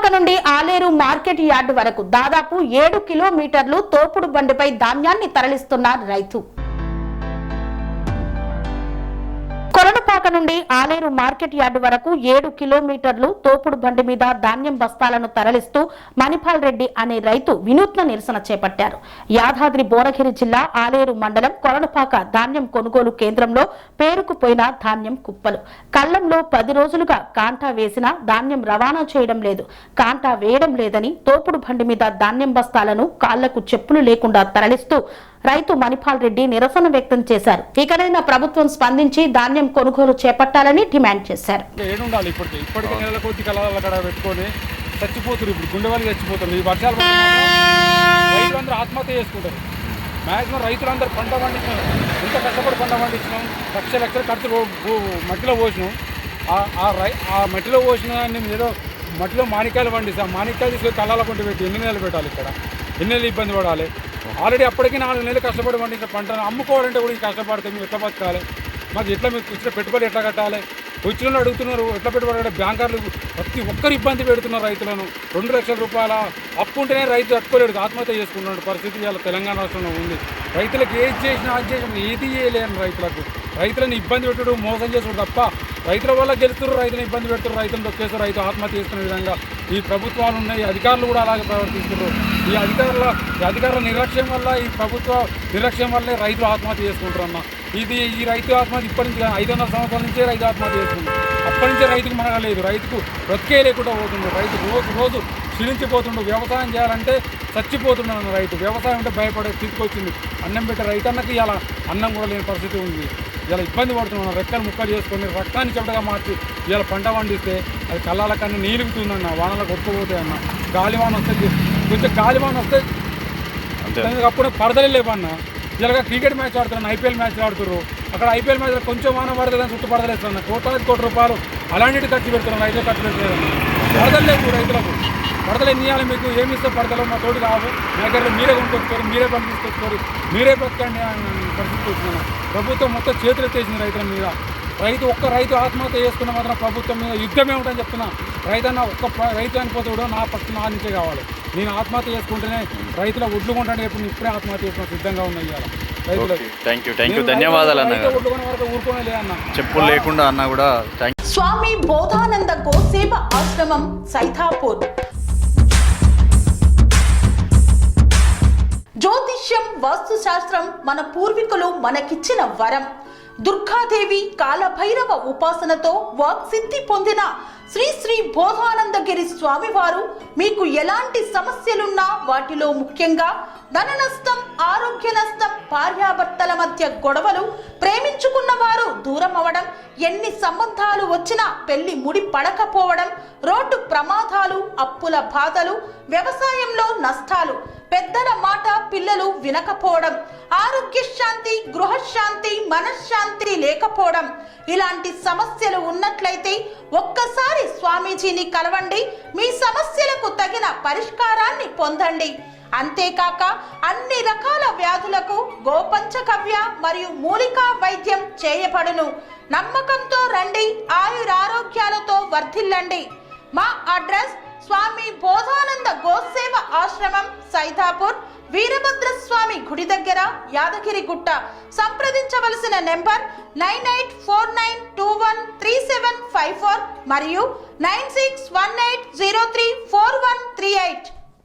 కొలనుపాక నుండి Aleru market yard వరకు దాదాపు 7 కిలోమీటర్లు తోపుడు బండిపై ధాన్యాన్ని తరలిస్తున్న రైతు. కొలనుపాక నుండి ఆలేరు మార్కెట్ యార్డు వరకు 7 కిలోమీటర్లు తోపుడు బండి మీద ధాన్యం బస్తాలను తరలిస్తూ మణిపాల్ రెడ్డి అనే రైతు వినూత్న నిరసన చేపట్టారు. యాదాద్రి భువనగిరి జిల్లా ఆలేరు మండలం కొలనుపాక ధాన్యం కొనుగోలు కేంద్రంలో పేరుకుపోయిన ధాన్యం కుప్పలు. కళ్లంలో 10 రోజులుగా కాంటా వేసినా ధాన్యం రవాణా చేయడం లేదు, కాంటా వేయడం లేదని తోపుడు బండి మీద ధాన్యం బస్తాలను కాళ్లకు చెప్పులు లేకుండా తరలిస్తూ రైతు మణిపాల్ రెడ్డి నిరసన వ్యక్తం చేశారు. ఇకనైనా ప్రభుత్వం స్పందించి ధాన్యం కొనుగోలు చేపట్టాలని డిమాండ్ చేశారు. ఆత్మహత్య చేసుకుంటారు. మ్యాక్సిమం రైతులందరూ పంట పండించినాం, ఎంత కష్టపడి పంట పండించినాం, లక్షల ఖర్చు మట్టిలో పోసినాం. ఆ మట్టిలో పోసిన ఏదో మట్టిలో మాణిక్యాలు పండిస్తాం. మాణిక్యాలు తీసుకొని కళ్ళాల పంట పెట్టి ఎన్ని నెలలు పెట్టాలి, ఇక్కడ ఎన్ని నెలలు ఇబ్బంది పడాలి. ఆల్రెడీ అప్పటికి 4 నెలలు కష్టపడి పండించిన పంటను అమ్ముకోవాలంటే కూడా కష్టపడితే మేము ఎట్లా బతకాలి, మాకు ఎట్లా మీకు ఇచ్చిన పెట్టుబడి ఎట్లా కట్టాలి, వచ్చిన అడుగుతున్నారు ఎట్లా పెట్టుబడి. బ్యాంకర్లు ప్రతి ఒక్కరు ఇబ్బంది పెడుతున్నారు రైతులను. 2 లక్షల రూపాయల అప్పు ఉంటేనే రైతు తట్టుకోలేడు, ఆత్మహత్య చేసుకున్నాడు పరిస్థితి ఇవాళ తెలంగాణ రాష్ట్రంలో ఉంది. రైతులకు ఏది చేసినా అది చేసినా ఏది చేయలేను. రైతులను ఇబ్బంది పెట్టడం, మోసం చేసుడు తప్ప రైతుల వల్ల గెలుస్తున్నారు, రైతులను ఇబ్బంది పెడుతున్నారు, రైతులను దొక్కేస్తారు, రైతు ఆత్మహత్య చేసుకునే విధంగా ఈ ప్రభుత్వాలు ఉన్నాయి. అధికారులు కూడా అలాగే ప్రవర్తిస్తున్నారు. ఈ అధికారుల నిర్లక్ష్యం వల్ల, ఈ ప్రభుత్వ నిర్లక్ష్యం వల్లే రైతులు ఆత్మహత్య చేసుకుంటారన్న. ఈ రైతు ఆత్మహత్య ఇప్పటి నుంచి 500 సంవత్సరాల నుంచే రైతు ఆత్మహత్య చేసుకుంది. అప్పటి నుంచే రైతుకు మనగలేదు, రైతుకు బ్రతికే లేకుండా పోతుండ్రు. రైతు రోజు క్షీణించిపోతుండు. వ్యవసాయం చేయాలంటే చచ్చిపోతున్నాడు రైతు. వ్యవసాయం అంటే భయపడే స్థితికి వచ్చింది. అన్నం పెట్టే రైతన్నకి ఇలా అన్నం కూడా లేని పరిస్థితి ఉంది. ఇలా ఇబ్బంది పడుతున్నాం. రెక్కలు ముక్కలు చేసుకొని రక్తాన్ని చెమటగా మార్చి ఇలా పంట పండిస్తే అది కళ్ళాల కన్నా నీలుగుతుందన్న, వానలకు కొట్టుకుపోతాయన్న. గాలివాన వస్తే కొంచెం గాలివాన వస్తే అప్పుడు పడదలే లేవన్న. ఇలాగ క్రికెట్ మ్యాచ్ ఆడుతున్నాను, ఐపీఎల్ మ్యాచ్లు ఆడుతున్నారు. అక్కడ ఐపీఎల్ మ్యాచ్లో కొంచెం వాన పడితే దాన్ని చుట్టూ పడదలేస్తున్నా. కోటి రూపాయలు అలాంటి ఖర్చు పెడుతున్నాను, రైతులు ఖర్చు పెట్టలేదన్న. పడదలు లేవు రైతులకు. పడదలు ఎన్ని ఇవ్వాలి, మీకు ఏమి ఇస్తే పడదలు మా తోటి కావు, మేకర్లు మీరే కొనుక్కొచ్చుకోరు, మీరే పంపించుకొచ్చుకోరు, మీరే బతకండి అని పరిస్థితి వచ్చింది. ప్రభుత్వం మొత్తం చేతులు ఎత్తేసింది రైతుల మీద. ఒక్క రైతు ఆత్మహత్య చేసుకున్న మాత్రం ప్రభుత్వం మీద యుద్ధమే ఉంటుందని చెప్తున్నా. రైతన్న ఒక్క రైతు అనిపోతే కూడా నా ఫస్ట్ నా నుంచే కావాలి. నేను ఆత్మహత్య చేసుకుంటేనే రైతుల ఒడ్లు కొంటాను. ఎప్పుడు ఇప్పుడే ఆత్మహత్య చేసుకుని సిద్ధంగా ఉన్నాయి ఇవాళ రైతులకు. ధన్యవాదాలు అన్న. ఒడ్డుకునే వరకు ఊరుకోనే లేదన్న, చెప్పులు లేకుండా అన్న కూడా. స్వామి బోధానంద గోసేవ ఆశ్రమం సైతాపూర్. జ్యోతిష్యం, వాస్తు శాస్త్రం మన పూర్వీకులు మనకిచ్చిన వరం. దుర్గాదేవి, కాలభైరవ ఉపాసనతో వాక్సిద్ధి పొందిన శ్రీ శ్రీ బోధానందగిరి స్వామివారు మీకు ఎలాంటి సమస్యలున్నా, వాటిలో ముఖ్యంగా ధన నష్టం, ఆరోగ్య నష్టం, భార్యాభర్తల మధ్య గొడవలు, ప్రేమించుకున్న వారు దూరం అవడం, ఎన్ని సంబంధాలు వచ్చినా పెళ్లి ముడి పడకపోవడం, రోడ్డు ప్రమాదాలు, అప్పుల బాధలు, వ్యవసాయంలో నష్టాలు, పెద్దల మాట పిల్లలు వినకపోవడం, ఆరోగ్య శాంతి, గృహశాంతి, మనశ్శాంతి లేకపోవడం, ఇలాంటి సమస్యలు ఉన్నట్లయితే ఒక్కసారి స్వామీజీని కలవండి. మీ సమస్యలకు తగిన పరిష్కారాన్ని పొందండి. అంతేకాక అన్ని రకాల వ్యాధులకు గోపంచగవ్య మరియు మూలికా వైద్యం చేయబడును. నమ్మకంతో రండి, ఆయురారోగ్యాలతో వర్ధిల్లండి. మా అడ్రస్ స్వామి బోధానంద గోసేవ ఆశ్రమం, సైతాపూర్, వీరభద్రస్వామి గుడి దగ్గర, యాదగిరిగుట్ట. సంప్రదించవలసిన నెంబర్ 9849213754 మరియు 9618034138.